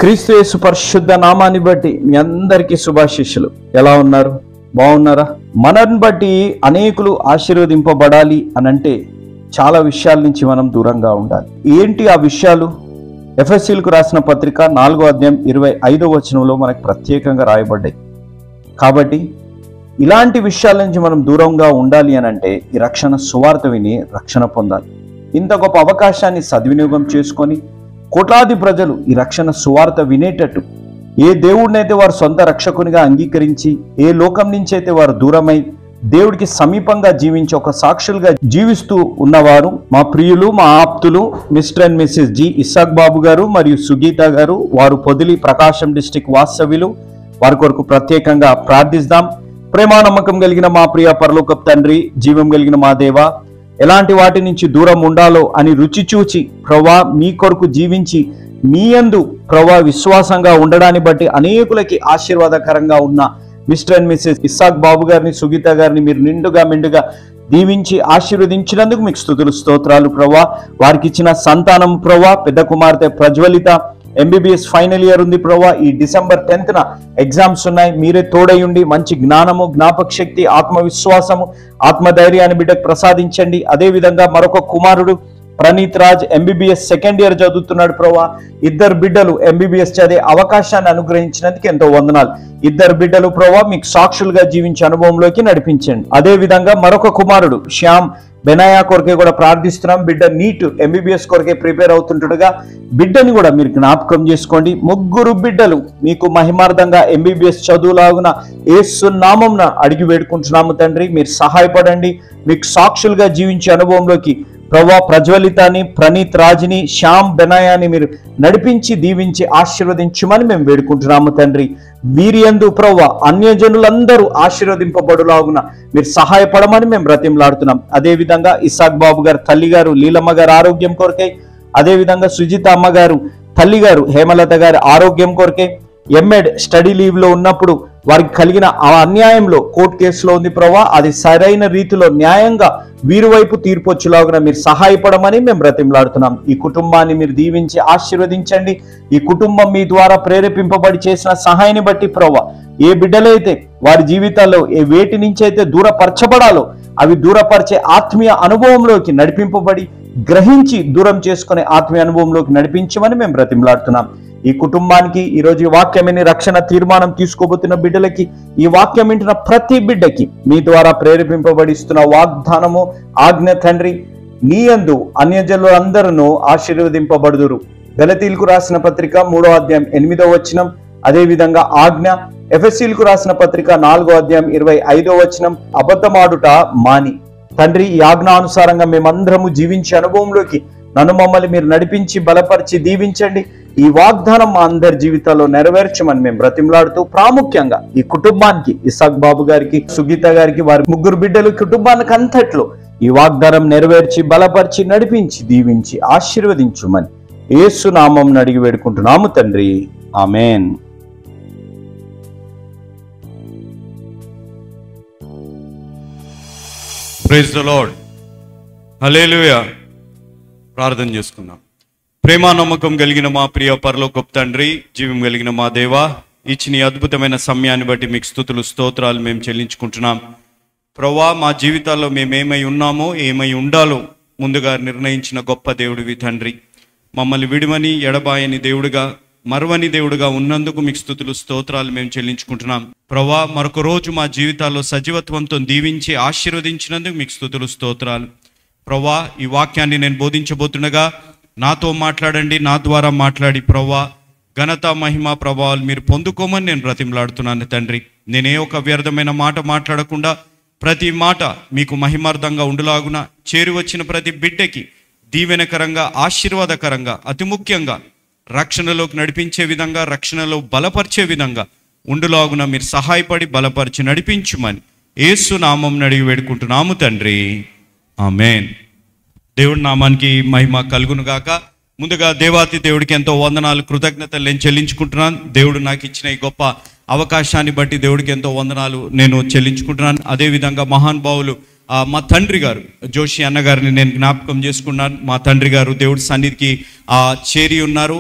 క్రీస్తు యేసు పరిశుద్ధ నామాన్ని బట్టి మీ అందరికీ శుభాశీస్సులు. ఎలా ఉన్నారు? బాగున్నారా? మనల్ని బట్టి అనేకులు ఆశీర్వదింపబడాలి అనంటే చాలా విషయాల నుంచి మనం దూరంగా ఉండాలి. ఏంటి ఆ విషయాలు? ఎఫెసీయులకు రాసిన పత్రిక 4వ అధ్యాయం 25వ వచనంలో మనకు ప్రత్యేకంగా రాయబడ్డాయి. కాబట్టి ఇలాంటి విషయాల నుంచి మనం దూరంగా ఉండాలి అనంటే ఈ రక్షణ సువార్త విని రక్షణ పొందాలి. ఇంత గొప్ప అవకాశాన్ని సద్వినియోగం చేసుకొని కోట్లాది ప్రజలు ఈ రక్షణ సువార్త వినేటట్టు, ఏ దేవుడినైతే వారు సొంత రక్షకునిగా అంగీకరించి, ఏ లోకం నుంచి అయితే వారు దూరమై దేవుడికి సమీపంగా జీవించి ఒక సాక్షులుగా జీవిస్తూ ఉన్నవారు మా ప్రియులు, మా ఆప్తులు mister and missus G Isaac Babu గారు మరియు సుగీత గారు, వారు పొదిలి ప్రకాశం డిస్ట్రిక్ట్ వాస్తవ్యులు. వారి కొరకు ప్రత్యేకంగా ప్రార్థిస్తాం. ప్రేమ నమ్మకం కలిగిన మా ప్రియ పరలోకపు తండ్రి, జీవం కలిగిన మా దేవ, ఎలాంటి వాటి నుంచి దూరం ఉండాలో అని రుచి చూచి ప్రభా మీ కొరకు జీవించి మీ యందు ప్రభా విశ్వాసంగా ఉండడాన్ని బట్టి అనేకులకి ఆశీర్వాదకరంగా ఉన్న మిస్టర్ అండ్ మిస్సెస్ ఇస్సాక్ బాబు గారిని, సుగీత గారిని మీరు మెండుగా దీవించి ఆశీర్వదించినందుకు మీకు స్తుతులు, స్తోత్రాలు ప్రభా. వారికి ఇచ్చిన సంతానం ప్రభా, పెద్ద కుమార్తె ప్రజ్వలిత MBBS ఫైనల్ ఇయర్ ఉంది ప్రభా. ఈ డిసెంబర్ 10న ఎగ్జామ్స్ ఉన్నాయి. మీరే తోడయుండి మంచి జ్ఞానము, జ్ఞాపక శక్తి, ఆత్మవిశ్వాసము, ఆత్మధైర్యాన్ని బిడ్డకు ప్రసాదించండి. అదేవిధంగా మరొక కుమారుడు Praneeth Raj MBBS second year చదువుతున్నాడు ప్రభా. ఇద్దరు బిడ్డలు MBBS చదివే అవకాశాన్ని అనుగ్రహించినందుకు ఎంతో వందనాలు. ఇద్దరు బిడ్డలు ప్రభా మీకు సాక్షులుగా జీవించే అనుభవంలోకి నడిపించండి. అదే విధంగా మరొక కుమారుడు శ్యామ్ బెనాయా కొరకే కూడా ప్రార్థిస్తున్నాం. బిడ్డ నీట్ MBBS కొరకే ప్రిపేర్ అవుతుండగా బిడ్డని కూడా మీరు జ్ఞాపకం చేసుకోండి. ముగ్గురు బిడ్డలు మీకు మహిమార్థంగా MBBS చదువులాగున యేసు నామమున అడిగి వేడుకుంటున్నాము తండ్రి. మీరు సహాయపడండి. మీకు సాక్షులుగా జీవించే అనుభవంలోకి ప్రభా ప్రజ్వలితాన్ని, ప్రణీత్ రాజ్ని, శ్యామ్ బెనాయాని మీరు నడిపించి దీవించి ఆశీర్వదించమని మేము వేడుకుంటున్నాము తండ్రి. వీరియందు ప్రభా అన్యజనులందరూ ఆశీర్వదింపబడులాగున మీరు సహాయపడమని మేము బ్రతిమలాడుతున్నాం. అదేవిధంగా ఇస్సాక్ బాబు గారు తల్లి గారు లీలమ్మ గారు ఆరోగ్యం కొరకై, అదేవిధంగా సుజిత అమ్మగారు తల్లి గారు హేమలత గారి ఆరోగ్యం కొరకై, ఎంఎడ్ స్టడీ లీవ్ లో ఉన్నప్పుడు వారికి కలిగిన ఆ అన్యాయంలో కోర్టు కేసులో ఉంది ప్రభా, అది సరైన రీతిలో న్యాయంగా వీరి వైపు తీర్పు వచ్చేలాగా మీరు సహాయపడమని మేము బ్రతిమలాడుతున్నాం. ఈ కుటుంబాన్ని మీరు దీవించి ఆశీర్వదించండి. ఈ కుటుంబం మీ ద్వారా ప్రేరేపింపబడి చేసిన సహాయాన్ని బట్టి ప్రభా, ఏ బిడ్డలైతే వారి జీవితాల్లో ఏ వేటి నుంచి అయితే దూరపరచబడాలో అవి దూరపరిచే ఆత్మీయ అనుభవంలోకి నడిపింపబడి గ్రహించి దూరం చేసుకునే ఆత్మీయ అనుభవంలోకి నడిపించమని మేము బ్రతిమలాడుతున్నాం. ఈ కుటుంబానికి ఈరోజు ఈ వాక్యమని రక్షణ తీర్మానం తీసుకోబోతున్న బిడ్డలకి, ఈ వాక్యం వింటున్న ప్రతి బిడ్డకి మీ ద్వారా ప్రేరేపింపబడిస్తున్న వాగ్దానము, ఆజ్ఞ తండ్రి, నీ యందు అన్యజనులందరూ ఆశీర్వదింపబడుదురు. గలతీయులకు రాసిన పత్రిక 3వ అధ్యాయం 8వ వచనం. అదేవిధంగా ఆజ్ఞ ఎఫెసీయులకు రాసిన పత్రిక 4వ అధ్యాయం 25వ వచనం. అబద్ధమాడుట మాని తండ్రి, ఈ ఆజ్ఞానుసారంగా మేమందరము జీవించే అనుభవంలోకి నన్ను మమ్మల్ని మీరు నడిపించి బలపరిచి దీవించండి. ఈ వాగ్దానం మా అందరి జీవితాల్లో నెరవేర్చమని మేము బ్రతిమలాడుతూ, ప్రాముఖ్యంగా ఈ కుటుంబానికి ఇస్సాక్ బాబు గారికి, సుగీత గారికి, వారి ముగ్గురు బిడ్డలు కుటుంబానికి అంతట్లో ఈ వాగ్దానం నెరవేర్చి బలపరిచి నడిపించి దీవించి ఆశీర్వదించుమని యేసు నామం అడిగి వేడుకుంటున్నాము తండ్రి. Amen. Praise the Lord. Hallelujah. ప్రార్థన చేసుకుందాం. ప్రేమ నమ్మకం కలిగిన మా ప్రియ పరలోకపు తండ్రి, జీవం కలిగిన మా దేవా, ఇచ్చిన ఈ అద్భుతమైన సమయాన్ని బట్టి మీకు స్తుతులు, స్తోత్రాలు మేము చెల్లించుకుంటున్నాం. ప్రభువా, మా జీవితాల్లో మేమేమై ఉన్నామో, ఏమై ఉండాలో ముందుగా నిర్ణయించిన గొప్ప దేవుడివి తండ్రి. మమ్మల్ని విడిమని ఎడబాయని దేవుడిగా, మరువని దేవుడిగా ఉన్నందుకు మీకు స్తుతులు, స్తోత్రాలు మేము చెల్లించుకుంటున్నాం. ప్రభువా, మరొక రోజు మా జీవితాల్లో సజీవత్వంతో దీవించి ఆశీర్వదించినందుకు మీకు స్తుతులు, స్తోత్రాలు. ప్రభువా, ఈ వాక్యాన్ని నేను బోధించబోతుండగా నాతో మాట్లాడండి, నా ద్వారా మాట్లాడి ప్రభువా ఘనత, మహిమ, ప్రభావాలు మీరు పొందుకోమని నేను బ్రతిమలాడుతున్నాను తండ్రి. నేనే ఒక వ్యర్థమైన మాట మాట్లాడకుండా ప్రతి మాట మీకు మహిమార్థంగా ఉండులాగున చేరి వచ్చిన ప్రతి బిడ్డకి దీవెనకరంగా, ఆశీర్వాదకరంగా, అతి ముఖ్యంగా రక్షణలోకి నడిపించే విధంగా, రక్షణలో బలపరిచే విధంగా ఉండులాగున మీరు సహాయపడి బలపరిచి నడిపించుమని యేసు నామం అడిగి వేడుకుంటున్నాము తండ్రి. ఆమేన్. దేవుడి నామానికి మహిమ కలుగును గాక. ముందుగా దేవాతి దేవుడికి ఎంతో వందనాలు, కృతజ్ఞతలు నేను చెల్లించుకుంటున్నాను. దేవుడు నాకు ఇచ్చిన ఈ గొప్ప అవకాశాన్ని బట్టి దేవుడికి ఎంతో వందనాలు నేను చెల్లించుకుంటున్నాను. అదేవిధంగా మహానుభావులు మా తండ్రి గారు జోషి అన్నగారిని నేను జ్ఞాపకం చేసుకున్నాను. మా తండ్రి గారు దేవుడి సన్నిధికి చేరి ఉన్నారు.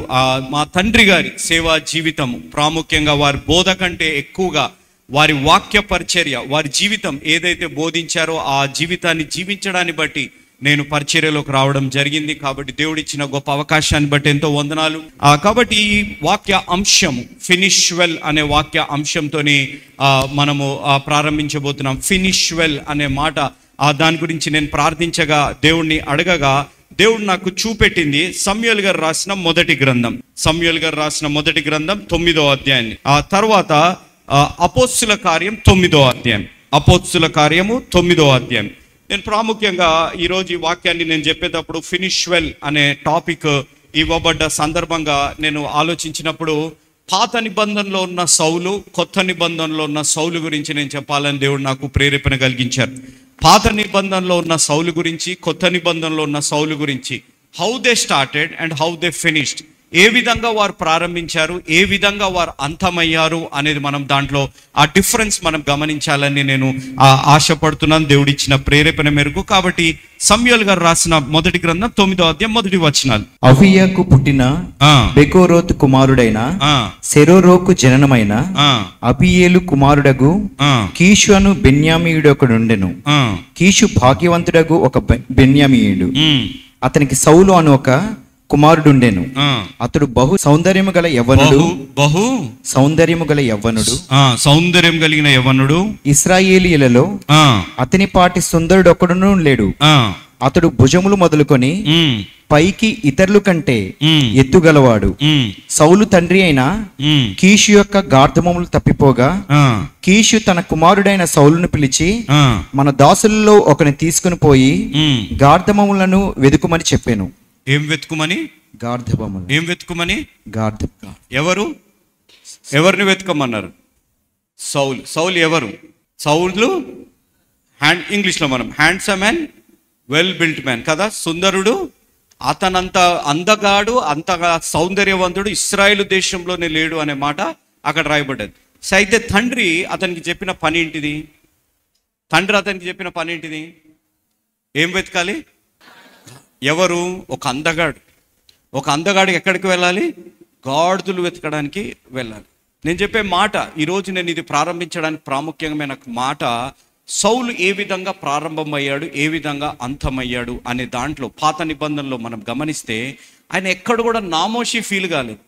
మా తండ్రి గారి సేవా జీవితం ప్రాముఖ్యంగా వారి బోధ కంటే ఎక్కువగా వారి వాక్య పరిచర్య, వారి జీవితం ఏదైతే బోధించారో ఆ జీవితాన్ని జీవించడాన్ని బట్టి నేను పరిచర్యలోకి రావడం జరిగింది. కాబట్టి దేవుడిచ్చిన గొప్ప అవకాశాన్ని బట్టి ఎంతో వందనాలు. కాబట్టి ఈ వాక్య అంశము ఫినిష్ వెల్ అనే వాక్య అంశంతోని మనము ప్రారంభించబోతున్నాం. ఫినిష్ వెల్ అనే మాట, దాని గురించి నేను ప్రార్థించగా దేవుణ్ణి అడగగా దేవుడు నాకు చూపెట్టింది సమూయేలు గారు రాసిన మొదటి గ్రంథం, సమూయేలు గారు రాసిన మొదటి గ్రంథం 9వ అధ్యాయాన్ని. ఆ తర్వాత అపోస్తుల కార్యం 9వ అధ్యాయం, అపోస్తుల కార్యము 9వ అధ్యాయం. నేను ప్రాముఖ్యంగా ఈరోజు ఈ వాక్యాన్ని నేను చెప్పేటప్పుడు ఫినిష్ వెల్ అనే టాపిక్ ఇవ్వబడ్డ సందర్భంగా నేను ఆలోచించినప్పుడు పాత నిబంధనలో ఉన్న సౌలు, కొత్త నిబంధనలో ఉన్న సౌలు గురించి నేను చెప్పాలని దేవుడు నాకు ప్రేరేపణ కలిగించారు. పాత నిబంధనలో ఉన్న సౌలు గురించి, కొత్త నిబంధనలో ఉన్న సౌలు గురించి, how they started and how they finished, ఏ విధంగా వారు ప్రారంభించారు, ఏ విధంగా వారు అంతమయ్యారు అనేది మనం దాంట్లో ఆ డిఫరెన్స్ మనం గమనించాలని నేను ఆశపడుతున్నాను దేవుడిచ్చిన ప్రేరేపణ మేరకు. కాబట్టి సమూయేలు గారు రాసిన మొదటి గ్రంథం 9వ అధ్యాయం మొదటి వచనాలు. అహీయాకు పుట్టిన బెకోరోతు కుమారుడైన సెరోరోకు జననమైన అబీయేలు కుమారుడగు కీషు అను బెన్యామీయుడొకడుండెను. కీషు భాగ్యవంతుడగు ఒక బెన్యామీయుడు. అతనికి సౌలు అను ఒక కుమారుడుండెను. అతడు బహు సౌందర్యము గల యవ్వనుడు, బహు సౌందర్యము గల యవ్వనుడు, సౌందర్యం కలిగిన యవ్వనుడు. ఇశ్రాయేలీయులలో అతని పాటి సుందరుడు ఒకడును లేడు. అతడు భుజములు మొదలుకొని పైకి ఇతరుల కంటే ఎత్తుగలవాడు. సౌలు తండ్రి అయిన కీషు యొక్క గార్ధమములు తప్పిపోగా కీషు తన కుమారుడైన సౌలును పిలిచి, మన దాసులలో ఒకని తీసుకుని పోయి గార్ధమములను వెదుకుమని చెప్పాను. ఏం వెతుకుమని? గార్ధమములు. ఏం వెతుకుమని? గార్ధం. ఎవరిని వెతుకమన్నారు? సౌలు. సౌలు ఎవరు? సౌలు ఇంగ్లీష్లో మనం handsome man, well built man కదా, సుందరుడు. అతనంత అందగాడు, అంతగా సౌందర్యవంతుడు ఇశ్రాయేలు దేశంలోనే లేడు అనే మాట అక్కడ రాయబడ్డది. సో అయితే తండ్రి అతనికి చెప్పిన పని ఏంటిది? ఏం వెతకాలి? ఎవరు? ఒక అందగాడు ఎక్కడికి వెళ్ళాలి? గాడిదలు వెతకడానికి వెళ్ళాలి. నేను చెప్పే మాట ఈరోజు నేను ఇది ప్రారంభించడానికి ప్రాముఖ్యమైన మాట, సౌలు ఏ విధంగా ప్రారంభమయ్యాడు, ఏ విధంగా అంతమయ్యాడు అనే దాంట్లో పాత నిబంధనలో మనం గమనిస్తే ఆయన ఎక్కడ కూడా నామోషి ఫీల్ కాలేదు.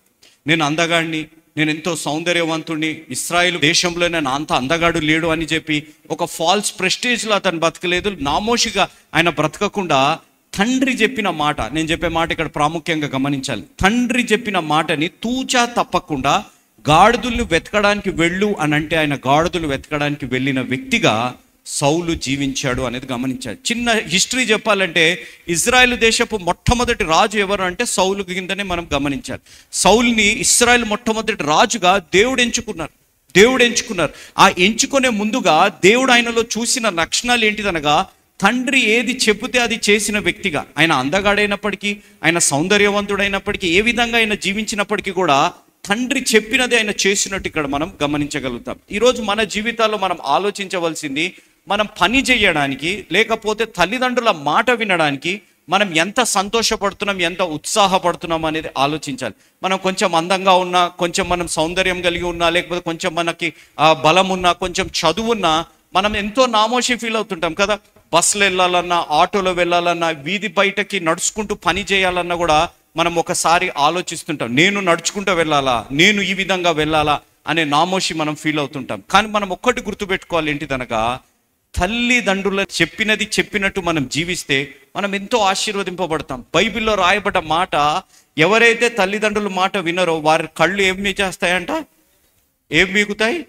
నేను అందగాడిని, నేను ఎంతో సౌందర్యవంతుడిని, ఇశ్రాయేలు దేశంలో నేను అంత అందగాడు లేడు అని చెప్పి ఒక ఫాల్స్ ప్రెస్టేజ్లో అతను బ్రతకలేదు. నామోషిగా ఆయన బ్రతకకుండా తండ్రి చెప్పిన మాట, నేను చెప్పే మాట ఇక్కడ ప్రాముఖ్యంగా గమనించాలి. తండ్రి చెప్పిన మాటని తూచా తప్పకుండా గాడిదలు వెతకడానికి వెళ్ళు అని అంటే ఆయన గాడిదలు వెతకడానికి వెళ్ళిన వ్యక్తిగా సౌలు జీవించాడు అనేది గమనించాలి. చిన్న హిస్టరీ చెప్పాలంటే ఇజ్రాయెల్ దేశపు మొట్టమొదటి రాజు ఎవరు అంటే సౌలు కిందనే మనం గమనించాలి. సౌలుని ఇజ్రాయెల్ మొట్టమొదటి రాజుగా దేవుడు ఎంచుకున్నారు. ఆ ఎంచుకునే ముందుగా దేవుడు ఆయనలో చూసిన లక్షణాలు ఏంటిదనగా, తండ్రి ఏది చెబితే అది చేసిన వ్యక్తిగా, ఆయన అందగాడైనప్పటికీ, ఆయన సౌందర్యవంతుడైనప్పటికీ, ఏ విధంగా ఆయన జీవించినప్పటికీ కూడా తండ్రి చెప్పినది ఆయన చేసినట్టు ఇక్కడ మనం గమనించగలుగుతాం. ఈరోజు మన జీవితాల్లో మనం ఆలోచించవలసింది, మనం పని చేయడానికి లేకపోతే తల్లిదండ్రుల మాట వినడానికి మనం ఎంత సంతోషపడుతున్నాం, ఎంత ఉత్సాహపడుతున్నాం అనేది ఆలోచించాలి. మనం కొంచెం అందంగా ఉన్నా, కొంచెం మనం సౌందర్యం కలిగి ఉన్నా, లేకపోతే కొంచెం మనకి బలం ఉన్నా, కొంచెం చదువున్నా మనం ఎంతో నామోషి ఫీల్ అవుతుంటాం కదా. బస్సులో వెళ్ళాలన్నా, ఆటోలో వెళ్ళాలన్నా, వీధి బయటకి నడుచుకుంటూ పని చేయాలన్నా కూడా మనం ఒకసారి ఆలోచిస్తుంటాం, నేను నడుచుకుంటూ వెళ్ళాలా, నేను ఈ విధంగా వెళ్ళాలా అనే నామోషి మనం ఫీల్ అవుతుంటాం. కానీ మనం ఒక్కటి గుర్తుపెట్టుకోవాలి, ఏంటిదనగా తల్లిదండ్రుల చెప్పినట్టు మనం జీవిస్తే మనం ఎంతో ఆశీర్వదింపబడతాం. బైబిల్లో రాయబడ్డ మాట, ఎవరైతే తల్లిదండ్రుల మాట వినరో వారి కళ్ళు ఏమి చేస్తాయంట? ఏం బీగుతాయి?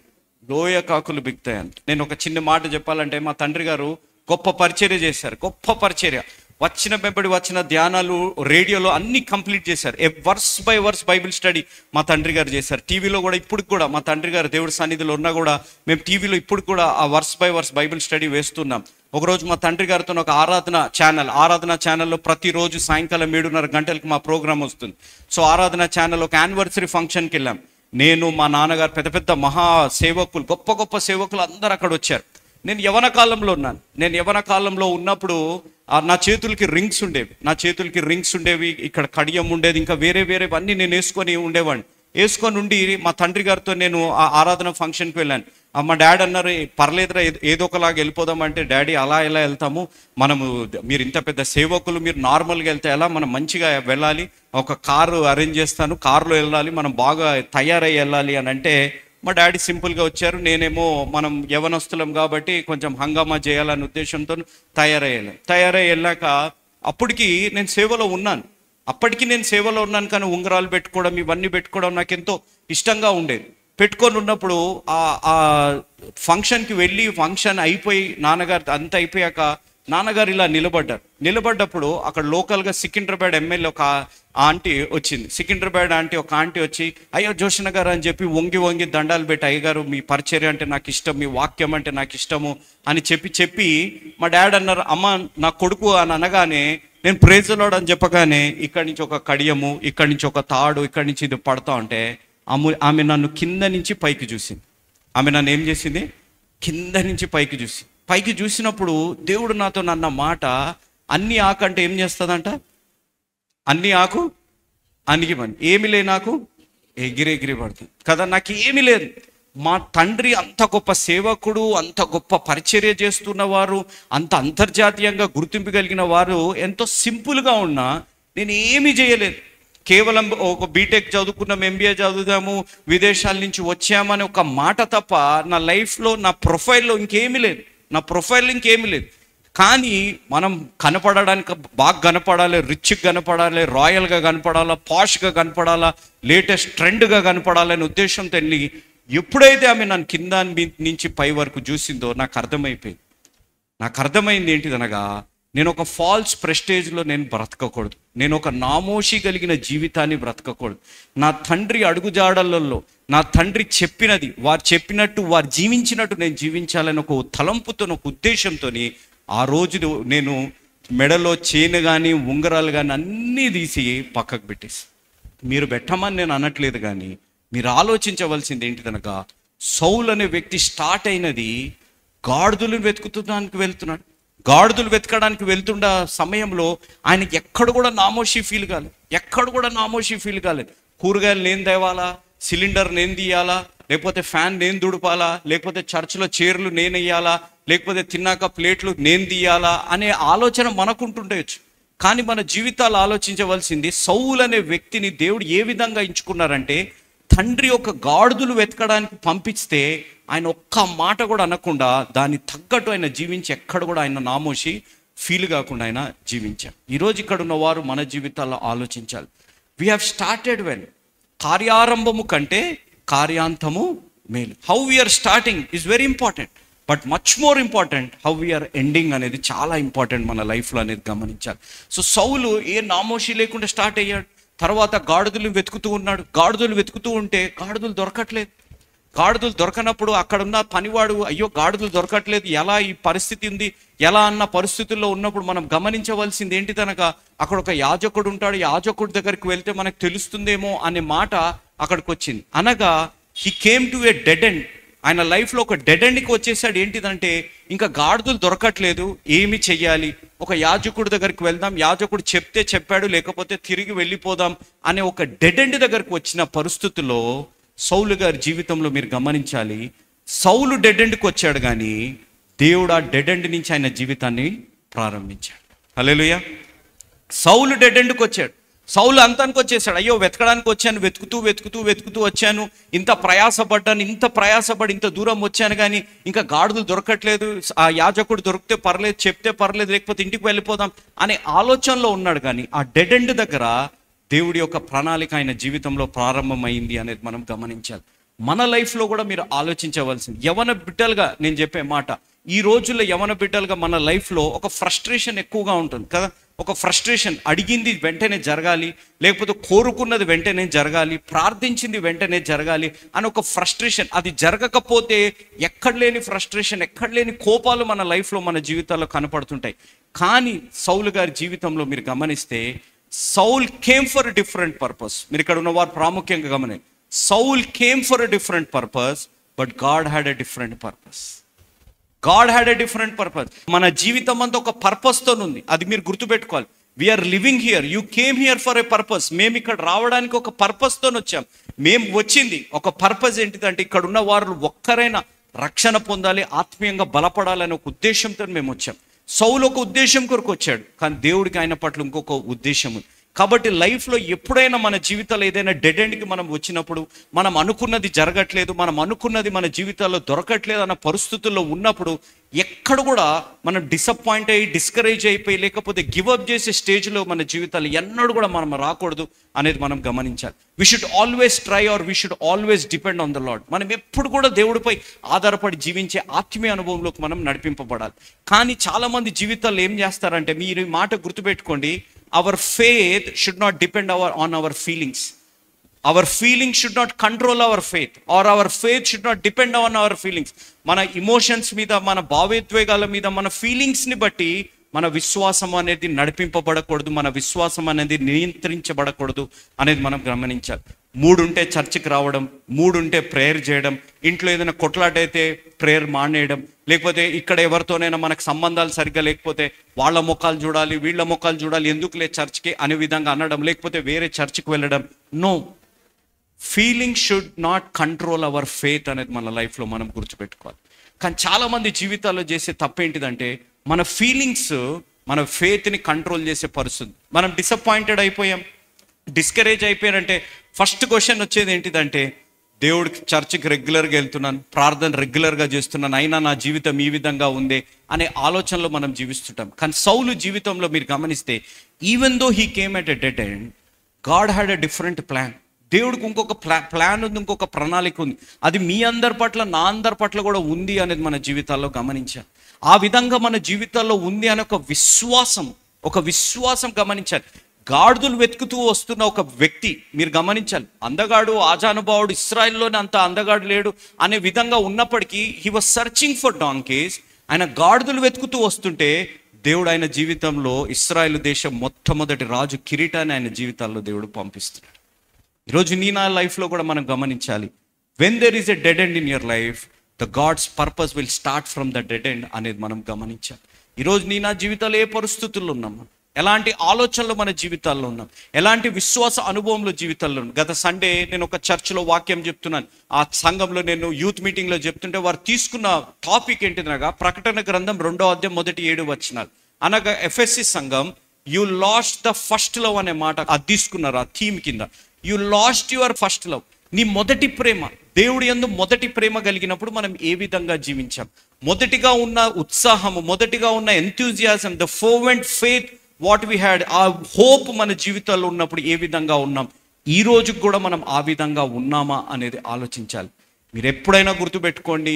లోయ కాకులు బిగుతాయంట. నేను ఒక చిన్న మాట చెప్పాలంటే, మా తండ్రి గారు గొప్ప పరిచర్య చేశారు. గొప్ప పరిచర్య, వచ్చిన ధ్యానాలు రేడియోలో అన్ని కంప్లీట్ చేశారు. Verse by verse Bible study మా తండ్రి గారు చేశారు. టీవీలో కూడా ఇప్పుడు కూడా మా తండ్రి గారు దేవుడి సన్నిధిలో ఉన్నా కూడా మేము టీవీలో ఇప్పుడు కూడా ఆ verse by verse Bible study వేస్తున్నాం. ఒకరోజు మా తండ్రి గారితో ఒక ఆరాధన ఛానల్లో ప్రతిరోజు సాయంకాలం 7:30 గంటలకు మా ప్రోగ్రామ్ వస్తుంది. సో ఆరాధన ఛానల్ ఒక యానివర్సరీ ఫంక్షన్కి వెళ్ళాం. నేను, మా నాన్నగారు, పెద్ద పెద్ద మహా సేవకులు, గొప్ప గొప్ప సేవకులు అందరూ అక్కడ వచ్చారు. నేను యవన కాలంలో ఉన్నాను. నేను యవన కాలంలో ఉన్నప్పుడు నా చేతులకి రింగ్స్ ఉండేవి, ఇక్కడ కడియం ఉండేది, ఇంకా వేరే అన్నీ నేను వేసుకొని ఉండేవాడిని. వేసుకొని ఉండి మా తండ్రి గారితో నేను ఆ ఆరాధన ఫంక్షన్కి వెళ్ళాను. మా డాడీ అన్నారు, పర్లేదురా ఏదో ఒకలాగా వెళ్ళిపోదామంటే, డాడీ అలా ఎలా వెళ్తాము, మనము మీరు ఇంత పెద్ద సేవకులు, మీరు నార్మల్గా వెళ్తే ఎలా, మనం మంచిగా వెళ్ళాలి, ఒక కారు అరేంజ్ చేస్తాను, కారులో వెళ్ళాలి, మనం బాగా తయారై వెళ్ళాలి అని అంటే, మా డాడీ సింపుల్గా వచ్చారు. నేనేమో మనం యవనస్తులం కాబట్టి కొంచెం హంగామా చేయాలనే ఉద్దేశంతో తయారై వెళ్ళాక అప్పటికి నేను సేవలో ఉన్నాను. కానీ ఉంగరాలు పెట్టుకోవడం, ఇవన్నీ పెట్టుకోవడం నాకు ఎంతో ఇష్టంగా ఉండేది. పెట్టుకొని ఉన్నప్పుడు ఆ ఫంక్షన్కి వెళ్ళి, ఫంక్షన్ అయిపోయి నాన్నగారు అంతా అయిపోయాక నాన్నగారు ఇలా నిలబడ్డప్పుడు అక్కడ లోకల్గా సికింద్రాబాద్ ఎమ్మెల్యే ఒక ఆంటీ వచ్చింది. ఒక ఆంటీ వచ్చి, అయ్యో జోషన్న గారు అని చెప్పి వంగి దండాలు పెట్టి, అయ్యగారు మీ పరిచర్య అంటే నాకు ఇష్టం, మీ వాక్యం అంటే నాకు ఇష్టము అని చెప్పి మా డాడీ అన్నారు, అమ్మ నా కొడుకు అని అనగానే, నేను ప్రైజ్ ది లార్డ్ అని చెప్పగానే ఇక్కడి నుంచి ఒక కడియము, ఇక్కడి నుంచి ఒక తాడు, ఇక్కడి నుంచి ఇది పడతా ఉంటే ఆమె నన్ను కింద నుంచి పైకి చూసింది. ఆమె నన్ను ఏం చేసింది? కింద నుంచి పైకి చూసినప్పుడు దేవుడు నాతో అన్న మాట, అన్ని ఆకు అంటే ఏం చేస్తుందంట? అన్ని ఆకు అనికి పని, ఏమి లే నాకు ఎగిరి పడుతుంది కదా. నాకు ఏమీ లేదు. మా తండ్రి అంత గొప్ప సేవకుడు, అంత గొప్ప పరిచర్య చేస్తున్నవారు, అంత అంతర్జాతీయంగా గుర్తింపు కలిగిన వారు ఎంతో సింపుల్గా ఉన్నా నేను ఏమీ చేయలేదు. కేవలం ఒక బీటెక్ చదువుకున్నాం, ఎంబీఏ చదువుదాము, విదేశాల నుంచి వచ్చామని ఒక మాట తప్ప నా లైఫ్లో, నా ప్రొఫైల్లో ఇంకేమీ లేదు. కానీ మనం కనపడడానికి బాగా కనపడాలి, రిచ్గా కనపడాలి, రాయల్గా కనపడాలా, పాష్గా కనపడాలా, లేటెస్ట్ ట్రెండ్గా కనపడాలనే ఉద్దేశంతో వెళ్ళి, ఎప్పుడైతే ఆమె నన్ను కింద నుంచి పై వరకు చూసిందో నాకు అర్థమైంది ఏంటిదనగా, నేను ఒక ఫాల్స్ ప్రెస్టేజ్లో నేను బ్రతకకూడదు, నేను ఒక నామోషి కలిగిన జీవితాన్ని బ్రతకకూడదు. నా తండ్రి అడుగుజాడలలో, నా తండ్రి చెప్పినది, వారు చెప్పినట్టు, వారు జీవించినట్టు నేను జీవించాలని ఒక తలంపుతో, ఒక ఉద్దేశంతో ఆ రోజు నేను మెడలో చైన్ కానీ ఉంగరాలు కానీ అన్నీ తీసి పక్కకు పెట్టేసి, మీరు పెట్టమని నేను అనట్లేదు, కానీ మీరు ఆలోచించవలసింది ఏంటిదనగా, సౌల్ అనే వ్యక్తి స్టార్ట్ అయినది గాడిదలు వెతకడానికి వెళ్తున్న సమయంలో ఆయనకి ఎక్కడ కూడా నామోషి ఫీల్ కాలేదు. కూరగాయలు నేను తేవాలా, సిలిండర్ నేను తీయాలా, లేకపోతే ఫ్యాన్ నేను దుడపాలా, లేకపోతే చర్చిలో చైర్లు నేను వేయాలా, లేకపోతే తిన్నాక ప్లేట్లు నేను తీయాలా అనే ఆలోచన మనకుంటుండొచ్చు. కానీ మన జీవితాలు ఆలోచించవలసింది, సౌల్ అనే వ్యక్తిని దేవుడు ఏ విధంగా ఎంచుకున్నారంటే, తండ్రి ఒక గాడిదలు వెతకడానికి పంపిస్తే ఆయన ఒక్క మాట కూడా అనకుండా దాన్ని తగ్గట్టు ఆయన జీవించి, ఎక్కడ కూడా ఆయన నామోషి ఫీల్ కాకుండా ఆయన జీవించారు. ఈరోజు ఇక్కడ ఉన్న వారు మన జీవితాల్లో ఆలోచించాలి. We have started well. కార్యారంభము కంటే కార్యాంతము మేలు. How we are starting is very important, but much more important how we are ending అనేది చాలా ఇంపార్టెంట్ మన లైఫ్లో అనేది గమనించాలి. సో సౌలు ఏ నామోషి లేకుండా స్టార్ట్ అయ్యాడు. తర్వాత గాడిదలు వెతుకుతూ ఉంటే గాడిదలు దొరకనప్పుడు అక్కడ ఉన్న పనివాడు, అయ్యో గాడిదలు దొరకట్లేదు, ఎలా ఈ పరిస్థితి ఉంది, ఎలా అన్న పరిస్థితుల్లో ఉన్నప్పుడు మనం గమనించవలసింది ఏంటిదనగా, అక్కడ ఒక యాజకుడు ఉంటాడు, యాజకుడి దగ్గరికి వెళ్తే మనకు తెలుస్తుందేమో అనే మాట అక్కడికి వచ్చింది. అనగా he came to A dead end. ఆయన లైఫ్లో ఒక డెడ్ ఎండ్కి వచ్చేసాడు. ఏంటిదంటే, ఇంకా గాడిదలు దొరకట్లేదు, ఏమి చెయ్యాలి, ఒక యాజకుడి దగ్గరికి వెళ్దాం, యాజకుడు చెప్తే చెప్పాడు, లేకపోతే తిరిగి వెళ్ళిపోదాం అనే ఒక డెడ్ ఎండ్ దగ్గరికి వచ్చిన పరిస్థితుల్లో సౌలు గారి జీవితంలో మీరు గమనించాలి. సౌలు డెడ్ ఎండ్కి వచ్చాడు, కానీ దేవుడు ఆ డెడ్ ఎండ్ నుంచి ఆయన జీవితాన్ని ప్రారంభించాడు. హల్లెలూయా. సౌలు డెడ్ ఎండ్కి వచ్చాడు. సౌలు అంతానికి వచ్చేసాడు. అయ్యో వెతకడానికి వచ్చాను, వెతుకుతూ వచ్చాను, ఇంత ప్రయాసపడి ఇంత దూరం వచ్చాను, కానీ ఇంకా గాడిదలు దొరకట్లేదు, ఆ యాజకుడు దొరికితే పర్లేదు, చెప్తే పర్లేదు, లేకపోతే ఇంటికి వెళ్ళిపోదాం అనే ఆలోచనలో ఉన్నాడు. కానీ ఆ డెడ్ ఎండ్ దగ్గర దేవుడి యొక్క ప్రణాళిక ఆయన జీవితంలో ప్రారంభమైంది అనేది మనం గమనించాలి. మన లైఫ్లో కూడా మీరు ఆలోచించవలసింది, యవన బిడ్డలుగా నేను చెప్పే మాట, ఈ రోజుల్లో యవన బిడ్డలుగా మన లైఫ్లో ఒక ఫ్రస్ట్రేషన్ ఎక్కువగా ఉంటుంది కదా. ఒక ఫ్రస్ట్రేషన్, అడిగింది వెంటనే జరగాలి, లేకపోతే కోరుకున్నది వెంటనే జరగాలి, ప్రార్థించింది వెంటనే జరగాలి అని ఒక ఫ్రస్ట్రేషన్. అది జరగకపోతే ఎక్కడ లేని ఫ్రస్ట్రేషన్, ఎక్కడ లేని కోపాలు మన లైఫ్లో, మన జీవితాల్లో కనపడుతుంటాయి. కానీ సౌలు గారి జీవితంలో మీరు గమనిస్తే, Saul came for a different purpose. మీరు ఇక్కడ ఉన్న వారు ప్రాముఖ్యంగా గమనించండి. Saul came for a different purpose, but God had a different purpose. God had a different purpose. మన జీవితం అంతా ఒక పర్పస్తో ఉంది, అది మీరు గుర్తుపెట్టుకోవాలి. We are living here, you came here for a purpose. మేము ఇక్కడ రావడానికి ఒక పర్పస్తో వచ్చాం. మేము వచ్చింది ఒక పర్పస్ ఏంటిదంటే, ఇక్కడ ఉన్న వారు ఒక్కరైనా రక్షణ పొందాలి, ఆత్మీయంగా బలపడాలనే ఒక ఉద్దేశంతో మేము వచ్చాం. సౌలు ఒక ఉద్దేశం కొరకు వచ్చాడు, కానీ దేవుడికి ఆయన పట్ల ఇంకొక ఉద్దేశం ఉంది. కాబట్టి లైఫ్లో ఎప్పుడైనా మన జీవితాల్లో ఏదైనా డెడ్ ఎండ్కి మనం వచ్చినప్పుడు, మనం అనుకున్నది జరగట్లేదు, మనం అనుకున్నది మన జీవితాల్లో దొరకట్లేదు అన్న పరిస్థితుల్లో ఉన్నప్పుడు, ఎక్కడ కూడా మనం డిసప్పాయింట్ అయ్యి డిస్కరేజ్ అయిపోయి లేకపోతే గివప్ చేసే స్టేజ్లో మన జీవితాలు ఎన్నడూ కూడా మనం రాకూడదు అనేది మనం గమనించాలి. We should always try or we should always depend on the Lord. మనం ఎప్పుడు కూడా దేవుడిపై ఆధారపడి జీవించే ఆత్మీయ అనుభవంలోకి మనం నడిపింపబడాలి. కానీ చాలామంది జీవితాల్లో ఏం చేస్తారంటే, మీరు ఈ మాట గుర్తుపెట్టుకోండి, our faith should not depend on our feelings. Our feelings should not control our faith, or our faith should not depend on our feelings. మన ఇమోషన్స్ మీద, మన భావోద్వేగాల మీద, మన ఫీలింగ్స్ని బట్టి మన విశ్వాసం అనేది నడిపింపబడకూడదు, మన విశ్వాసం అనేది నియంత్రించబడకూడదు అనేది మనం గమనించాలి. 3 ఉంటే చర్చికి రావడం, 3 ఉంటే ప్రేయర్ చేయడం, ఇంట్లో ఏదైనా కొట్లాటైతే ప్రేయర్ మానేయడం, లేకపోతే ఇక్కడ ఎవరితోనైనా మనకు సంబంధాలు సరిగ్గా లేకపోతే వాళ్ళ ముఖాలు చూడాలి, వీళ్ళ ముఖాలు చూడాలి, ఎందుకులే చర్చ్కి అనే విధంగా అనడం, లేకపోతే వేరే చర్చ్కి వెళ్ళడం. No, feeling should not control our faith అనేది మన లైఫ్లో మనం గుర్తుపెట్టుకోవాలి. కానీ చాలామంది జీవితాల్లో చేసే తప్పేంటిదంటే, మన ఫీలింగ్స్ మన ఫెయిత్ని కంట్రోల్ చేసే పరిస్థితి. మనం డిసప్పాయింటెడ్ అయిపోయాం, డిస్కరేజ్ అయిపోయారంటే ఫస్ట్ క్వశ్చన్ వచ్చేది ఏంటిదంటే, దేవుడికి చర్చికి రెగ్యులర్గా వెళ్తున్నాను, ప్రార్థన రెగ్యులర్గా చేస్తున్నాను, అయినా నా జీవితం ఈ విధంగా ఉందే అనే ఆలోచనలో మనం జీవిస్తుంటాం. కానీ సౌలు జీవితంలో మీరు గమనిస్తే, even though he came at a dead end, God had a different plan. దేవుడికి ఇంకొక ప్లాన్ ఉంది, ఇంకొక ప్రణాళిక ఉంది. అది మీ అందరి పట్ల, నా అందరి పట్ల కూడా ఉంది అనేది మన జీవితాల్లో గమనించాలి. ఆ విధంగా మన జీవితాల్లో ఉంది అనే ఒక విశ్వాసం గమనించాలి. గాడిదలు వెతుకుతూ వస్తున్న ఒక వ్యక్తి మీరు గమనించాలి. అందగాడు, ఆజానుభావుడు, ఇస్రాయిల్లోనే అంత అందగాడు లేడు అనే విధంగా ఉన్నప్పటికీ he was searching for donkeys. ఆయన గాడిదలు వెతుకుతూ వస్తుంటే దేవుడు ఆయన జీవితంలో ఇస్రాయిల్ దేశం మొట్టమొదటి రాజు కిరీటాన్ని ఆయన జీవితాల్లో దేవుడు పంపిస్తున్నాడు. ఈరోజు నా లైఫ్లో కూడా మనం గమనించాలి, when there is a dead end in your life, the God's purpose will start from the dead end అనేది మనం గమనించాలి. ఈరోజు నా జీవితాల్లో ఏ పరిస్థితుల్లో ఉన్నాము, ఎలాంటి ఆలోచనలు మన జీవితాల్లో ఉన్నాం, ఎలాంటి విశ్వాస అనుభవంలో జీవితాల్లో ఉన్నాం. గత సండే నేను ఒక చర్చిలో వాక్యం చెప్తున్నాను. ఆ సంఘంలో నేను యూత్ మీటింగ్లో చెప్తుంటే వారు తీసుకున్న టాపిక్ ఏంటిదనగా, ప్రకటన గ్రంథం 2వ అధ్యాయం 1-7 వచనాలు. అనగా ఎఫ్ఎస్సి సంఘం, you last the first love అనే మాట అది తీసుకున్నారు ఆ థీమ్ కింద. You lost your first love. నీ మొదటి ప్రేమ, దేవుడి యందు మొదటి ప్రేమ కలిగినప్పుడు మనం ఏ విధంగా జీవించాం, మొదటిగా ఉన్న ఉత్సాహము, మొదటిగా ఉన్న enthusiasm, the fervent faith what we had, ఆ హోప్ మన జీవితాల్లో ఉన్నప్పుడు ఏ విధంగా ఉన్నాం, ఈ రోజుకి కూడా మనం ఆ విధంగా ఉన్నామా అనేది ఆలోచించాలి. మీరు ఎప్పుడైనా గుర్తుపెట్టుకోండి,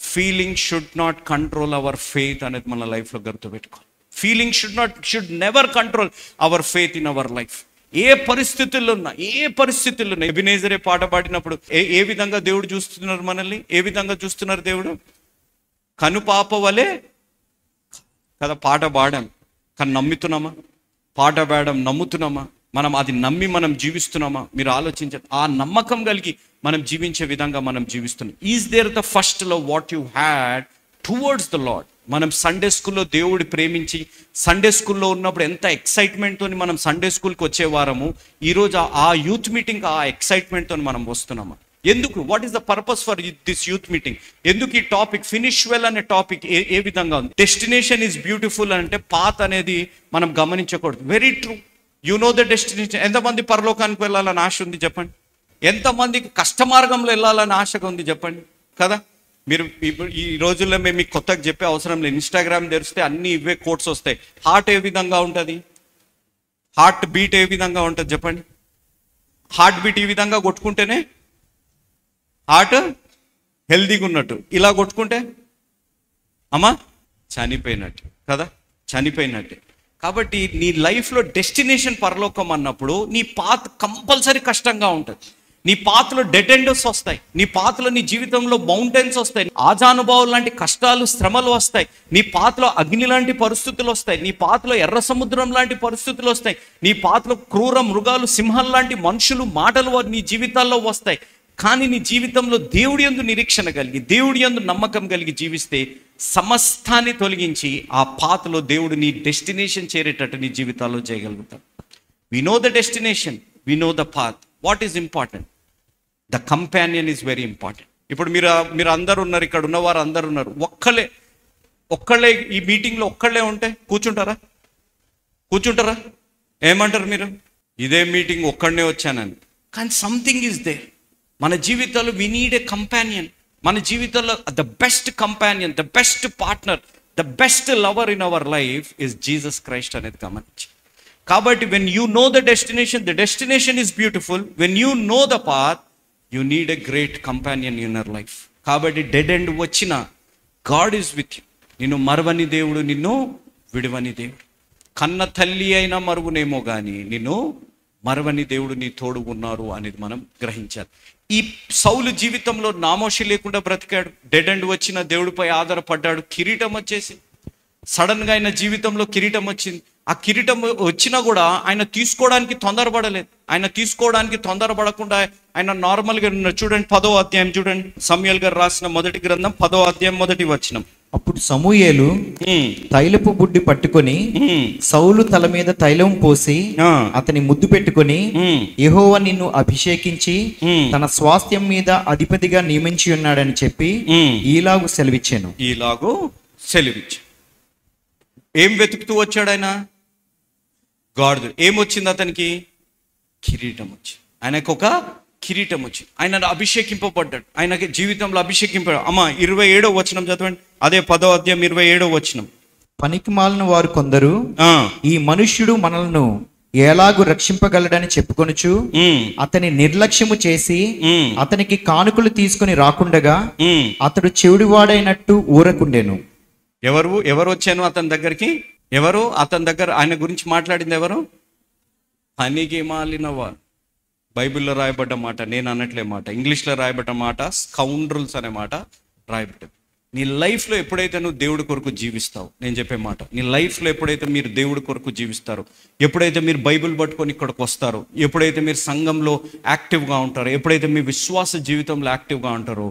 feeling should not control our faith అనేది మన లైఫ్లో గుర్తుపెట్టుకోవాలి. Feeling should never control our faith in our life. ఏ పరిస్థితుల్లో ఉన్నా ఎబినేజరే పాట పాడినప్పుడు ఏ విధంగా దేవుడు చూస్తున్నారు మనల్ని, ఏ విధంగా చూస్తున్నారు దేవుడు, కనుపాప వలె కదా పాట పాడాం. కానీ నమ్ముతున్నామా? పాట పాడడం నమ్ముతున్నామా? మనం అది నమ్మి మనం జీవిస్తున్నామా? మీరు ఆలోచించండి. ఆ నమ్మకం కలిగి మనం జీవించే విధంగా మనం జీవిస్తున్నాం. Is there the first love what you had towards the Lord? మనం సండే స్కూల్లో దేవుడి ప్రేమించి సండే స్కూల్లో ఉన్నప్పుడు ఎంత ఎక్సైట్మెంట్తో మనం సండే స్కూల్కి వచ్చేవారము, ఈరోజు ఆ యూత్ మీటింగ్ ఆ ఎక్సైట్మెంట్తో మనం వస్తున్నామా? ఎందుకు? What is the purpose for this youth meeting? ఎందుకు ఈ టాపిక్ ఫినిష్ వెల్ అనే టాపిక్ ఏ విధంగా ఉంది? డెస్టినేషన్ ఈజ్ బ్యూటిఫుల్ అంటే పాత్ అనేది మనం గమనించకూడదు. Very true. You know the destination. ఎంతమంది పరలోకానికి వెళ్ళాలని ఆశ ఉంది చెప్పండి? ఎంతమందికి కష్టమార్గంలో వెళ్ళాలని ఆశగా ఉంది చెప్పండి కదా? మీరు ఈ రోజుల్లో మేము మీకు కొత్తగా చెప్పే అవసరం లేదు. ఇన్స్టాగ్రామ్ తెరిస్తే అన్ని ఇవే కోట్స్ వస్తాయి. హార్ట్ ఏ విధంగా ఉంటుంది, హార్ట్ బీట్ ఏ విధంగా ఉంటుంది చెప్పండి? హార్ట్ బీట్ ఈ విధంగా కొట్టుకుంటేనే హార్ట్ హెల్దీగా ఉన్నట్టు, ఇలా కొట్టుకుంటే అమ్మా చనిపోయినట్టు కదా, చనిపోయినట్టే. కాబట్టి నీ లైఫ్లో డెస్టినేషన్ పరలోకం అన్నప్పుడు నీ పాత్ కంపల్సరీ కష్టంగా ఉంటుంది. నీ పాతలో డెడ్ ఎండ్స్ వస్తాయి, నీ పాతలో నీ జీవితంలో మౌంటైన్స్ వస్తాయి, ఆజానుభావులు లాంటి కష్టాలు, శ్రమలు వస్తాయి, నీ పాతలో అగ్ని లాంటి పరిస్థితులు వస్తాయి, నీ పాతలో ఎర్ర సముద్రం లాంటి పరిస్థితులు వస్తాయి, నీ పాతలో క్రూర మృగాలు, సింహం లాంటి మనుషులు, మాటలు నీ జీవితాల్లో వస్తాయి. కానీ నీ జీవితంలో దేవుడి యందు నిరీక్షణ కలిగి, దేవుడి యందు నమ్మకం కలిగి జీవిస్తే సమస్తాన్ని తొలగించి ఆ పాతలో దేవుడు నీ డెస్టినేషన్ చేరేటట్టు నీ జీవితాల్లో చేయగలుగుతాడు. We know the destination, we know the path. What is important? The companion is very important. ఇప్పుడు మీరు అందరు ఉన్నారు, ఇక్కడ ఉన్నవారు అందరు ఉన్నారు. ఒక్కళ్ళే ఈ మీటింగ్లో ఒక్కళ్ళే ఉంటే కూర్చుంటారా? ఏమంటారు మీరు? ఇదే మీటింగ్ ఒక్కడనే వచ్చానని. కానీ సంథింగ్ ఈజ్ దేర్. మన జీవితంలో వి నీడ్ ఏ కంపానియన్. మన జీవితంలో the best companion, the best partner, the best lover in our life is Jesus Christ అనేది గమనించి. కాబట్టి when you know the destination is beautiful. When you know the path, you need a great companion in your life. కాబట్టి dead end వచ్చిన God is with you. నిన్ను మరవని దేవుడు, నిన్ను విడవని దేవుడు. కన్న తల్లి అయినా మరుగునేమో కానీ నిన్ను మరవని దేవుడు నీ తోడు ఉన్నారు అనేది మనం గ్రహించాలి. ఈ సౌలు జీవితంలో నామోషి లేకుండా బ్రతికాడు. డెడ్ ఎండ్ వచ్చిన దేవుడిపై ఆధారపడ్డాడు. కిరీటం వచ్చేసి సడన్గా ఆయన జీవితంలో కిరీటం వచ్చింది. ఆ కిరీటం వచ్చినా కూడా ఆయన తీసుకోవడానికి తొందరపడలేదు. ఆయన తీసుకోవడానికి తొందరపడకుండా ఆయన నార్మల్గా చూడండి, 10వ అధ్యాయం చూడండి. సమూయేలు గారు రాసిన మొదటి గ్రంథం 10వ అధ్యాయం 1వ వచనం. అప్పుడు సమూయేలు తైలపు బుడ్డి పట్టుకొని సౌలు తల మీద తైలం పోసి అతని ముద్దు పెట్టుకొని, యెహోవా నిన్ను అభిషేకించి తన స్వాస్థ్యం మీద అధిపతిగా నియమించి ఉన్నాడని చెప్పి ఈలాగు సెలవిచ్చాను. ఏం వెతుకుతూ వచ్చాడు ఆయన? గాడ్. ఏమొచ్చింది అతనికి? కిరీటం వచ్చింది. ఆయనకు ఒక కిరీటం వచ్చింది. ఆయన అభిషేకింపబడ్డాడు. ఆయనకి జీవితంలో అభిషేకింపబడ్డాడు. అమ్మ 27వ వచనం చదవండి. అదే 10వ అధ్యాయం 27వ వచనం. పనికి మాలిన వారు కొందరు ఈ మనుష్యుడు మనలను ఎలాగూ రక్షింపగలడని చెప్పుకొనుచు అతని నిర్లక్ష్యము చేసి అతనికి కానుకలు తీసుకొని రాకుండగా అతడు చెవిడివాడైనట్టు ఊరకుండెను. ఎవరు వచ్చాను అతని దగ్గరికి? అతని దగ్గర ఆయన గురించి మాట్లాడింది ఎవరు? పనికి మాలిన వారు. బైబిల్లో రాయబడ్డ మాట, నేను అనట్లే మాట. ఇంగ్లీష్లో రాయబడ్డ మాట స్కౌండ్రల్స్ అనే మాట రాయబడ్డది. నీ లైఫ్లో ఎప్పుడైతే నువ్వు దేవుడి కొరకు జీవిస్తావు, నేను చెప్పే మాట, నీ లైఫ్లో ఎప్పుడైతే మీరు దేవుడి కొరకు జీవిస్తారో, ఎప్పుడైతే మీరు బైబిల్ పట్టుకొని ఇక్కడికి వస్తారో, ఎప్పుడైతే మీరు సంఘంలో యాక్టివ్గా ఉంటారో, ఎప్పుడైతే మీ విశ్వాస జీవితంలో యాక్టివ్గా ఉంటారో,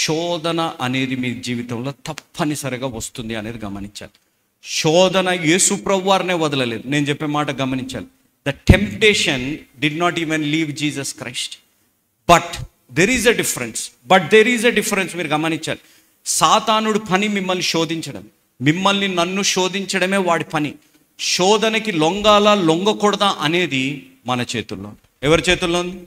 శోధన అనేది మీ జీవితంలో తప్పనిసరిగా వస్తుంది అనేది గమనించాలి. శోధన యేసు ప్రభువారినే వదలలేదు. నేను చెప్పే మాట గమనించాలి. The temptation did not even leave Jesus Christ. But there is a difference. మీరు గమనించాలి. సాతానుడు పని మిమ్మల్ని శోధించడం, నన్ను శోధించడమే వాడి పని. శోధనకి లొంగకూడదా అనేది మన చేతుల్లో. ఎవరి చేతుల్లో ఉంది?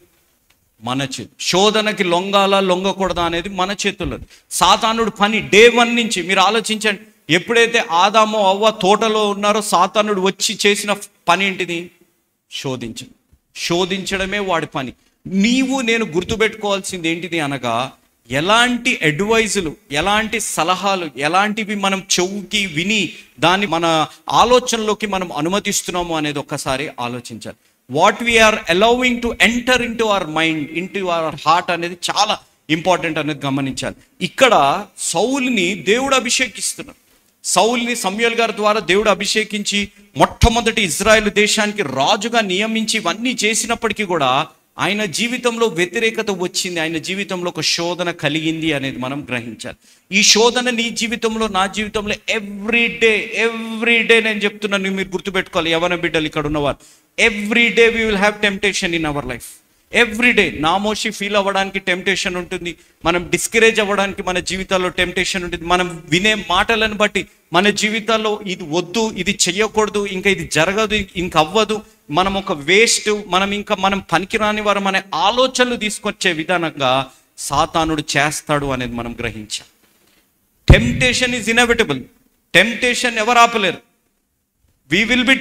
మన చేతి. శోధనకి లొంగకూడదా అనేది మన చేతుల్లో. సాతానుడు పని డే 1 నుంచి మీరు ఆలోచించండి. ఎప్పుడైతే ఆదాము అవ్వ తోటలో ఉన్నారో సాతానుడు వచ్చి చేసిన పని ఏంటిది? శోధించడమే వాడి పని. నీవు నేను గుర్తుపెట్టుకోవాల్సింది ఏంటిది అనగా, ఎలాంటి అడ్వైజులు, ఎలాంటి సలహాలు, ఎలాంటివి మనం చెవుకి విని దాన్ని మన ఆలోచనలోకి మనం అనుమతిస్తున్నాము అనేది ఒక్కసారి ఆలోచించాలి. What we are allowing to enter into our mind, into our heart అనేది చాలా ఇంపార్టెంట్ అనేది గమనించాలి. ఇక్కడ సౌలుని దేవుడు అభిషేకిస్తున్నాడు. సౌలుని సమూయేలు గారి ద్వారా దేవుడు అభిషేకించి మొట్టమొదటి ఇజ్రాయెల్ దేశానికి రాజుగా నియమించి ఇవన్నీ చేసినప్పటికీ కూడా ఆయన జీవితంలో వ్యతిరేకత వచ్చింది. ఆయన జీవితంలో ఒక శోధన కలిగింది అనేది మనం గ్రహించాలి. ఈ శోధన నీ జీవితంలో, నా జీవితంలో ఎవ్రీ డే నేను చెప్తున్నాను, మీరు గుర్తుపెట్టుకోవాలి. యవ్వన బిడ్డలు ఇక్కడ ఉన్నవారు, every day we will have temptation in our life. Every day నామోషి ఫీల్ అవ్వడానికి టెంప్టేషన్ ఉంటుంది. మనం డిస్కరేజ్ అవ్వడానికి మన జీవితాల్లో టెంప్టేషన్ ఉంటుంది. మనం వినే మాటలను బట్టి మన జీవితాల్లో ఇది వద్దు, ఇది చెయ్యకూడదు, ఇంకా ఇది జరగదు, ఇంక అవ్వదు, మనం ఒక వేస్ట్, మనం పనికిరాని వారు అనే ఆలోచనలు తీసుకొచ్చే విధానంగా సాతానుడు చేస్తాడు అనేది మనం గ్రహించాం. Temptation is inevitable. టెంప్టేషన్ ఎవరు ఆపలేరు. We will be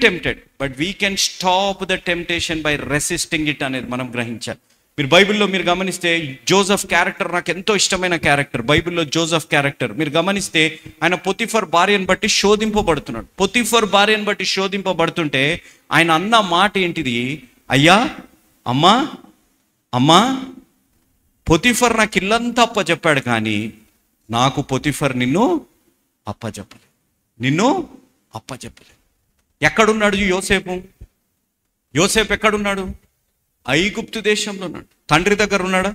tempted, but we can stop the temptation by resisting it అనేది మనం గ్రహించాలి. మీరు బైబిల్లో మీరు గమనిస్తే జోసెఫ్ క్యారెక్టర్ నాకు ఎంతో ఇష్టమైన క్యారెక్టర్. బైబిల్లో జోసెఫ్ క్యారెక్టర్ మీరు గమనిస్తే ఆయన పొతిఫర్ భార్యను బట్టి శోధింపబడుతున్నాడు. పొతిఫర్ భార్యను బట్టి శోధింపబడుతుంటే ఆయన అన్న మాట ఏంటిది? అయ్యా, అమ్మా, పొతిఫర్ నాకు ఇల్లంతా అప్పచెప్పాడు, కానీ నాకు పొతిఫర్ నిన్ను అప్పచెప్పలేదు. ఎక్కడున్నాడు యోసేపు ఎక్కడున్నాడు? ఐగుప్తు దేశంలో ఉన్నాడు. తండ్రి దగ్గర ఉన్నాడా?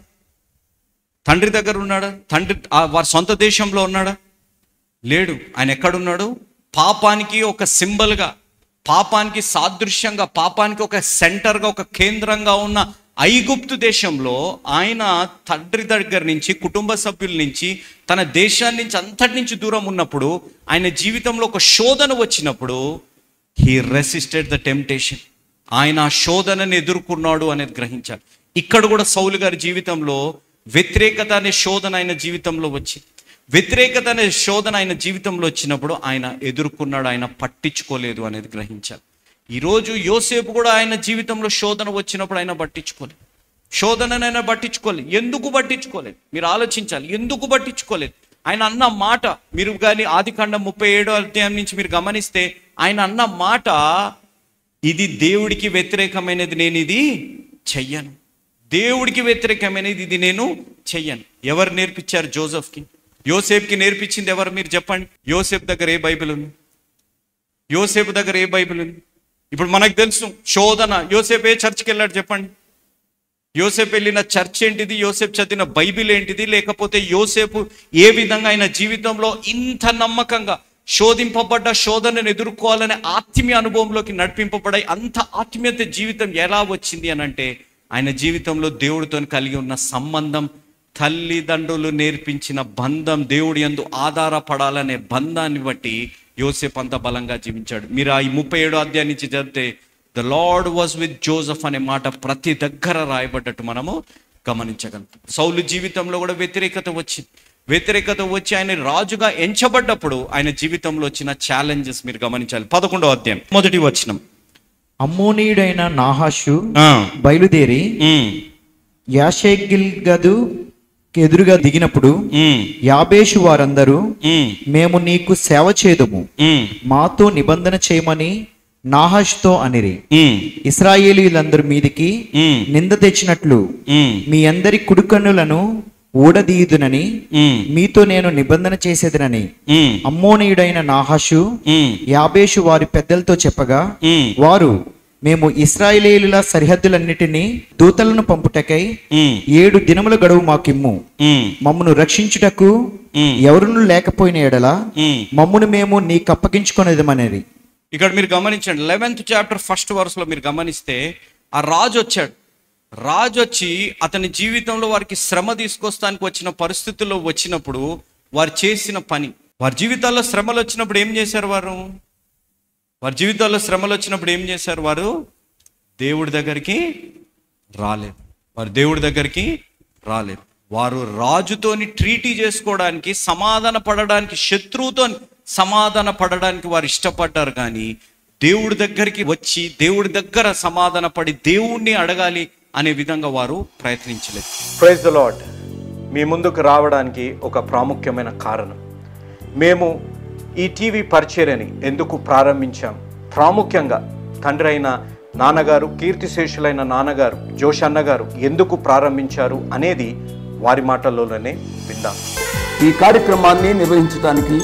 తండ్రి దగ్గర ఉన్నాడా? తండ్రి వారి సొంత దేశంలో ఉన్నాడా? లేడు. ఆయన ఎక్కడున్నాడు? పాపానికి ఒక సింబల్గా, పాపానికి సాదృశ్యంగా, పాపానికి ఒక సెంటర్గా, ఒక కేంద్రంగా ఉన్న ఐగుప్తు దేశంలో ఆయన తండ్రి దగ్గర నుంచి, కుటుంబ సభ్యుల నుంచి, తన దేశాన్ని నుంచి, అంతటి నుంచి దూరం ఉన్నప్పుడు ఆయన జీవితంలో ఒక శోధన వచ్చినప్పుడు హీ రెసిస్టెడ్ ద టెంప్టేషన్. ఆయన ఆ శోధనని ఎదుర్కొన్నాడు అనేది గ్రహించాలి. ఇక్కడ కూడా సౌలు గారి జీవితంలో వ్యతిరేకత అనే శోధన ఆయన జీవితంలో వచ్చింది. వ్యతిరేకత అనే శోధన ఆయన జీవితంలో వచ్చినప్పుడు ఆయన ఎదుర్కొన్నాడు, ఆయన పట్టించుకోలేదు అనేది గ్రహించాలి. ఈరోజు యోసేపు కూడా ఆయన జీవితంలో శోధన వచ్చినప్పుడు ఆయన పట్టించుకోలేదు. శోధననైనా పట్టించుకోలేదు. ఎందుకు పట్టించుకోలేదు? మీరు ఆలోచించాలి. ఎందుకు పట్టించుకోలేదు? ఆయన అన్న మాట, మీరు కానీ ఆదికాండం 37వ అధ్యాయం నుంచి మీరు గమనిస్తే ఆయన అన్న మాట, ఇది దేవుడికి వ్యతిరేకమైనది, నేను ఇది చెయ్యను. దేవుడికి వ్యతిరేకమైనది ఇది నేను చెయ్యను. ఎవరు నేర్పించారు జోసెఫ్కి? యోసేపుకి నేర్పించింది ఎవరు? మీరు చెప్పండి. యోసేపు దగ్గర ఏ బైబిల్ ఉంది? యోసేపు దగ్గర ఏ బైబిల్ ఉంది? ఇప్పుడు మనకు తెలుసు శోధన. యోసేపు ఏ చర్చ్కి వెళ్ళాడు చెప్పండి? యోసేపు వెళ్ళిన చర్చ్ ఏంటిది? యోసేపు చదివిన బైబిల్ ఏంటిది? లేకపోతే యోసేపు ఏ విధంగా ఆయన జీవితంలో ఇంత నమ్మకంగా శోధింపబడ్డ, శోధనను ఎదుర్కోవాలనే ఆత్మీయ అనుభవంలోకి నడిపింపబడాయి, అంత ఆత్మీయత జీవితం ఎలా వచ్చింది అని అంటే ఆయన జీవితంలో దేవుడితో కలిగి ఉన్న సంబంధం, తల్లిదండ్రులు నేర్పించిన బంధం, దేవుడి యందు ఆధారపడాలనే బంధాన్ని బట్టి యోసేపు అంత బలంగా జీవించాడు. మీరు ఆ 37వ అధ్యాయం నుంచి చదివితే the lord was with Joseph అనే మాట ప్రతి దగ్గర రాయబడ్డట్టు మనము గమనించగలం. సౌలు జీవితంలో కూడా వ్యతిరేకత వచ్చింది. వ్యతిరేకత వచ్చి ఆయన రాజుగా ఎంచబడ్డప్పుడు ఆయన జీవితంలో వచ్చిన ఛాలెంజెస్ మీరు గమనించాలి. 11వ అధ్యాయం 1వ వచనం. అమ్మోనీయుడైన నాహాషు బయలుదేరి యాషేగిల్గదు ఎదురుగా దిగినప్పుడు యాబేషు వారందరూ మేము నీకు సేవ చేదుము, మాతో నిబంధన చేయమని నాహాషుతో అనిరి. ఇశ్రాయేలీయులందరి మీదికి నింద తెచ్చినట్లు మీ అందరి కుడికన్నులను ఊడదీయుదునని మీతో నేను నిబంధన చేసేదనని అమ్మోనీయుడైన నాహాషు యాబేషు వారి పెద్దలతో చెప్పగా, వారు మేము ఇశ్రాయేలీయుల సరిహద్దులన్నిటినీ దూతలను పంపుటకై 7 దినముల గడువు మాకిమ్ము, మమ్మును రక్షించుటకు ఎవరును లేకపోయిన ఎడల మమ్మును మేము నీకు అప్పగించుకొనేదమనేది. ఇక్కడ మీరు గమనించండి, 11th చాప్టర్ 1st verse లో మీరు గమనిస్తే ఆ రాజు వచ్చాడు. రాజు వచ్చి అతని జీవితంలో వారికి శ్రమ తీసుకొస్తానికి వచ్చిన పరిస్థితుల్లో వచ్చినప్పుడు వారు చేసిన పని, వారి జీవితాల్లో శ్రమలు వచ్చినప్పుడు ఏం చేశారు? వారి జీవితాల్లో శ్రమలు వచ్చినప్పుడు ఏం చేశారు? వారు దేవుడి దగ్గరికి రాలేదు. వారు రాజుతోని ట్రీటీ చేసుకోవడానికి, సమాధాన పడడానికి, శత్రువుతో సమాధాన పడడానికి వారు ఇష్టపడ్డారు. కానీ దేవుడి దగ్గరికి వచ్చి దేవుడి దగ్గర సమాధాన పడి దేవుణ్ణి అడగాలి అనే విధంగా వారు ప్రయత్నించలేదు. Praise the Lord. మీ ముందుకు రావడానికి ఒక ప్రాముఖ్యమైన కారణం, మేము ఈ టీవీ పరిచర్యని ఎందుకు ప్రారంభించాం, ప్రాముఖ్యంగా తండ్రి అయిన నాన్నగారు, కీర్తిశేషులైన నాన్నగారు జోష్ అన్నగారు ఎందుకు ప్రారంభించారు అనేది వారి మాటల్లోనే విందాం. ఈ కార్యక్రమాన్ని నిర్వహించడానికి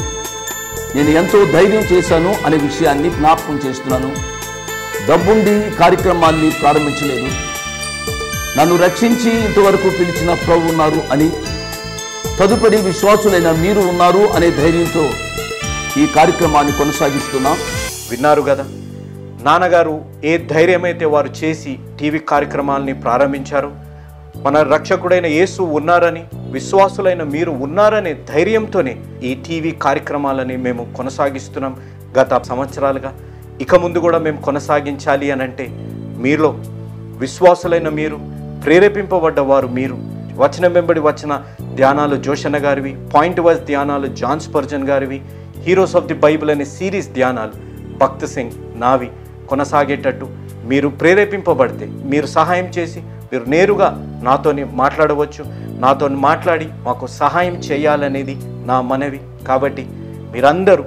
నేను ఎంతో ధైర్యం చేశాను అనే విషయాన్ని జ్ఞాపకం చేస్తున్నాను. డబ్బుండి కార్యక్రమాన్ని ప్రారంభించలేదు, నన్ను రక్షించి ఇంతవరకు పిలిచిన ప్రభు ఉన్నారు అని, తదుపరి విశ్వాసులైన మీరు ఉన్నారు అనే ధైర్యంతో ఈ కార్యక్రమాన్ని కొనసాగిస్తున్నాం. విన్నారు కదా, నాన్నగారు ఏ ధైర్యమైతే వారు చేసి టీవీ కార్యక్రమాలని ప్రారంభించారు, మన రక్షకుడైన యేసు ఉన్నారని, విశ్వాసులైన మీరు ఉన్నారనే ధైర్యంతోనే ఈ టీవీ కార్యక్రమాలని మేము కొనసాగిస్తున్నాం గత సంవత్సరాలుగా. ఇక ముందు కూడా మేము కొనసాగించాలి అని అంటే మీలో విశ్వాసులైన మీరు, ప్రేరేపింపబడ్డవారు మీరు, వచనం వెంబడి వచ్చిన ధ్యానాలు జోషన్న గారివి, పాయింట్ వైజ్ ధ్యానాలు జాన్ స్పర్జన్ గారివి, హీరోస్ ఆఫ్ ది బైబిల్ అనే సిరీస్ ధ్యానాలు భక్త్ సింగ్ నావి కొనసాగేటట్టు మీరు ప్రేరేపింపబడితే, మీరు సహాయం చేసి మీరు నేరుగా నాతోని మాట్లాడవచ్చు. నాతో మాట్లాడి మాకు సహాయం చేయాలనేది నా మనవి. కాబట్టి మీరందరూ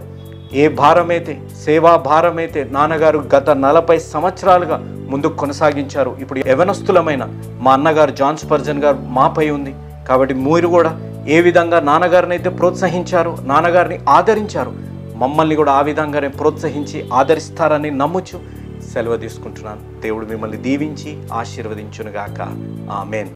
ఏ భారమైతే, సేవా భారమైతే నాన్నగారు గత 40 సంవత్సరాలుగా ముందుకు కొనసాగించారు, ఇప్పుడు యవనస్తులమైన మా అన్నగారు జాన్ స్పర్జన్ గారు మాపై ఉంది. కాబట్టి మీరు కూడా ఏ విధంగా నాన్నగారిని అయితే ప్రోత్సహించారు, నాన్నగారిని ఆదరించారు, మమ్మల్ని కూడా ఆ విధంగానే ప్రోత్సహించి ఆదరిస్తారని నమ్ముచు సెలవు తీసుకుంటున్నాను. దేవుడు మిమ్మల్ని దీవించి ఆశీర్వదించునుగాక. ఆమేన్.